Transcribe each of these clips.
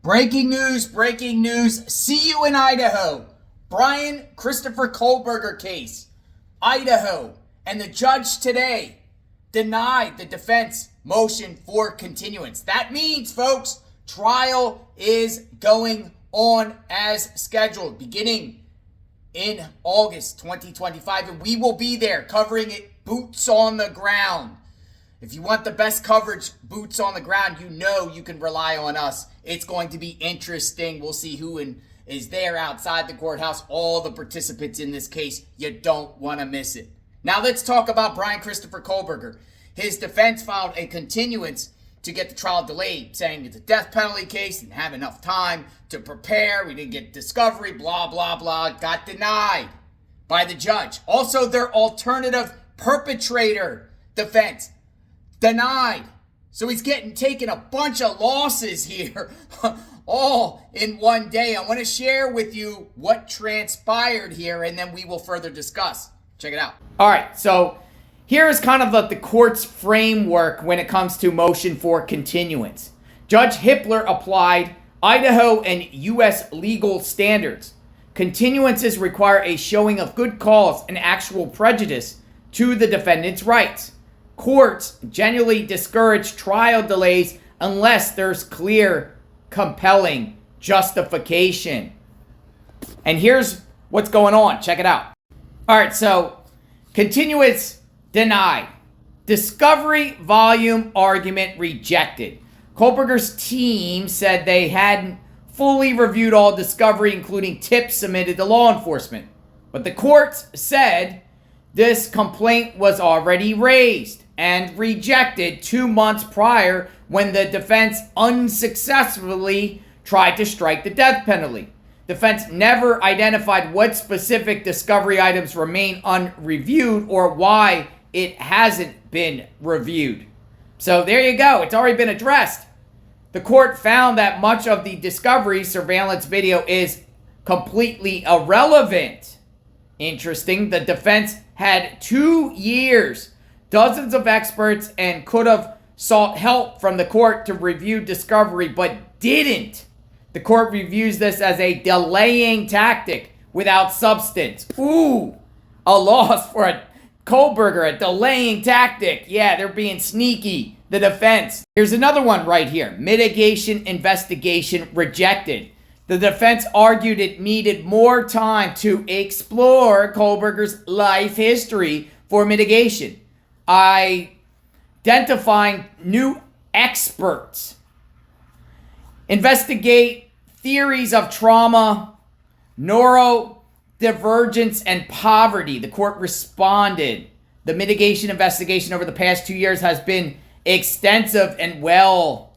Breaking news. See you in Idaho. Bryan Kohberger case. Idaho. And the judge today denied the defense motion for continuance. That means, folks, trial is going on as scheduled, beginning in August 2025. And we will be there covering it, boots on the ground. If you want the best coverage, boots on the ground, you know you can rely on us. It's going to be interesting. We'll see who is there outside the courthouse. All the participants in this case. You don't want to miss it. Now let's talk about Bryan Kohberger. His defense filed a continuance to get the trial delayed, saying it's a death penalty case, didn't have enough time to prepare, we didn't get discovery, blah, blah, blah. Got denied by the judge. Also, their alternative perpetrator defense denied. So he's taking a bunch of losses here all in one day. I want to share with you what transpired here, and then we will further discuss. Check it out. All right, so here is kind of the court's framework when it comes to motion for continuance. Judge Hippler applied Idaho and U.S. legal standards. Continuances require a showing of good cause and actual prejudice to the defendant's rights. Courts generally discourage trial delays unless there's clear, compelling justification. And here's what's going on. Check it out. All right, so continuance denied. Discovery volume argument rejected. Kohberger's team said they hadn't fully reviewed all discovery, including tips submitted to law enforcement. But the courts said this complaint was already raised and rejected 2 months prior when the defense unsuccessfully tried to strike the death penalty. Defense never identified what specific discovery items remain unreviewed or why it hasn't been reviewed. So there you go. It's already been addressed. The court found that much of the discovery surveillance video is completely irrelevant. Interesting. The defense had 2 years, dozens of experts, and could have sought help from the court to review discovery, but didn't. The court reviews this as a delaying tactic without substance. Ooh, a loss for a Kohberger, a delaying tactic. Yeah, they're being sneaky, the defense. Here's another one right here. Mitigation investigation rejected. The defense argued it needed more time to explore Kohberger's life history for mitigation, identifying new experts, investigate theories of trauma, neurodivergence, and poverty. The court responded. The mitigation investigation over the past 2 years has been extensive and well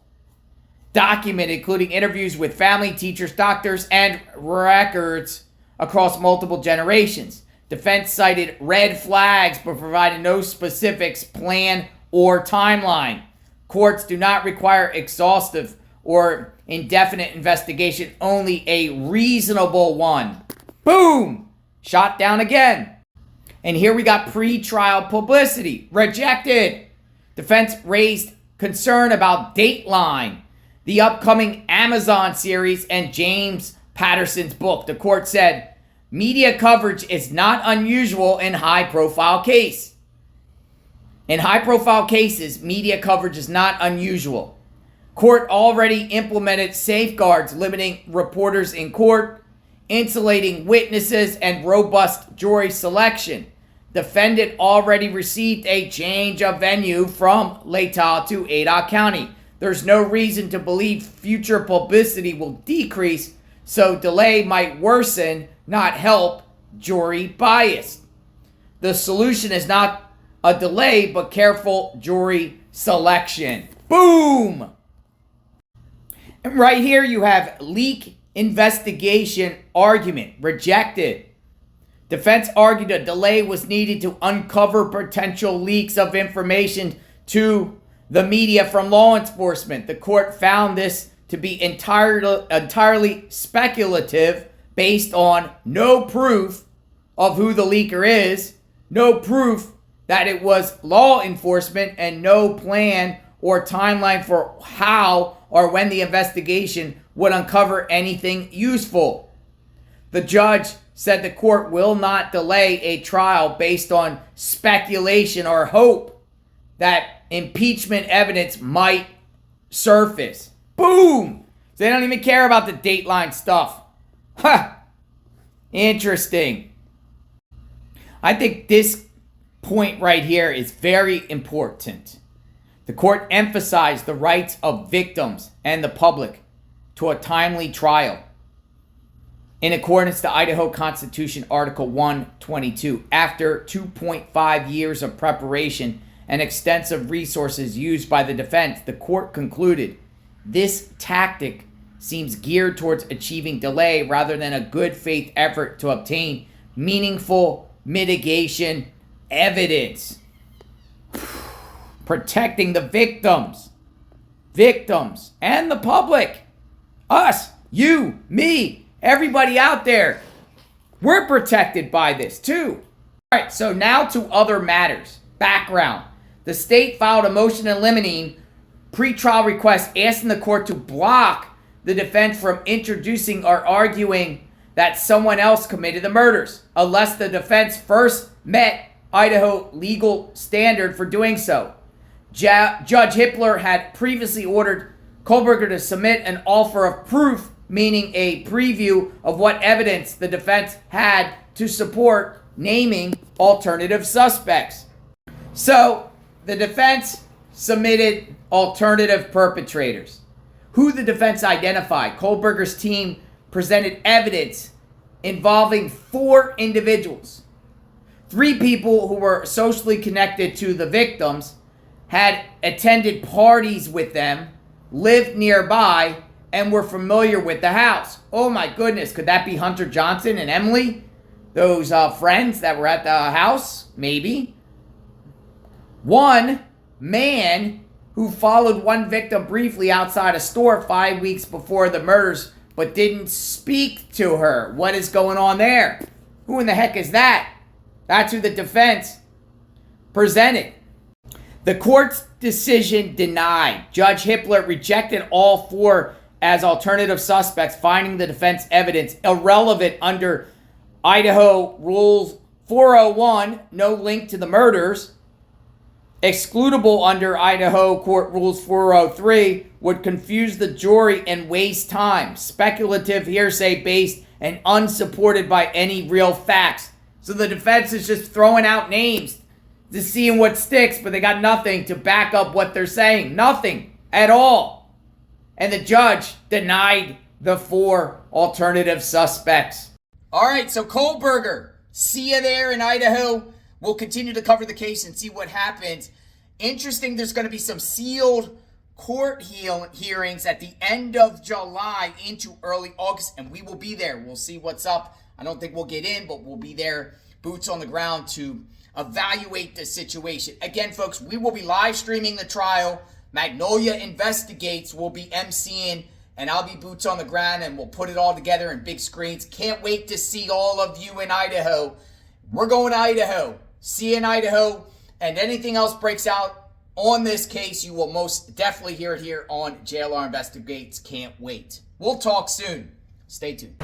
documented, including interviews with family, teachers, doctors, and records across multiple generations. Defense cited red flags but provided no specifics, plan, or timeline. Courts do not require exhaustive or indefinite investigation, only a reasonable one. Boom! Shot down again. And here we got pre-trial publicity. Rejected. Defense raised concern about Dateline, the upcoming Amazon series, and James Patterson's book. The court said media coverage is not unusual in high-profile cases. In high-profile cases, media coverage is not unusual. Court already implemented safeguards limiting reporters in court, insulating witnesses, and robust jury selection. Defendant already received a change of venue from Latah to Ada County. There's no reason to believe future publicity will decrease, so delay might worsen, not help, jury bias. The solution is not a delay, but careful jury selection. Boom! And right here you have leak investigation argument rejected. Defense argued a delay was needed to uncover potential leaks of information to the media from law enforcement. The court found this to be entirely speculative based on no proof of who the leaker is, no proof that it was law enforcement, and no plan or timeline for how or when the investigation would uncover anything useful. The judge said the court will not delay a trial based on speculation or hope that impeachment evidence might surface. Boom! So they don't even care about the Dateline stuff. Ha! Interesting. I think this point right here is very important. The court emphasized the rights of victims and the public to a timely trial. In accordance to Idaho Constitution Article 122, after 2.5 years of preparation and extensive resources used by the defense, the court concluded this tactic seems geared towards achieving delay rather than a good faith effort to obtain meaningful mitigation evidence. Protecting the victims and the public. Us, you, me, everybody out there. We're protected by this too. All right, so now to other matters. Background. The state filed a motion in limine pretrial request asking the court to block the defense from introducing or arguing that someone else committed the murders, unless the defense first met Idaho legal standard for doing so. Judge Hippler had previously ordered Kohberger to submit an offer of proof, meaning a preview of what evidence the defense had to support naming alternative suspects. So, the defense submitted alternative perpetrators. Who the defense identified. Kohberger's team presented evidence involving 4 individuals. 3 people who were socially connected to the victims, had attended parties with them, lived nearby, and were familiar with the house. Oh my goodness, could that be Hunter Johnson and Emily? Those friends that were at the house? Maybe. 1 man who followed one victim briefly outside a store 5 weeks before the murders, but didn't speak to her. What is going on there? Who in the heck is that? That's who the defense presented. The court's decision denied. Judge Hippler rejected all 4 as alternative suspects, finding the defense evidence irrelevant under Idaho Rules 401, no link to the murders. Excludable under Idaho Court Rules 403, would confuse the jury and waste time. Speculative, hearsay based, and unsupported by any real facts. So the defense is just throwing out names to seeing what sticks, but they got nothing to back up what they're saying. Nothing at all. And the judge denied the 4 alternative suspects. All right, so Kohberger, see you there in Idaho. We'll continue to cover the case and see what happens. Interesting, there's going to be some sealed court hearings at the end of July into early August, and we will be there. We'll see what's up. I don't think we'll get in, but we'll be there, boots on the ground, to evaluate the situation. Again, folks, we will be live streaming the trial. Magnolia Investigates will be emceeing, and I'll be boots on the ground, and we'll put it all together in big screens. Can't wait to see all of you in Idaho. We're going to Idaho. See you in Idaho. And anything else breaks out on this case, you will most definitely hear it here on JLR Investigates. Can't wait. We'll talk soon. Stay tuned.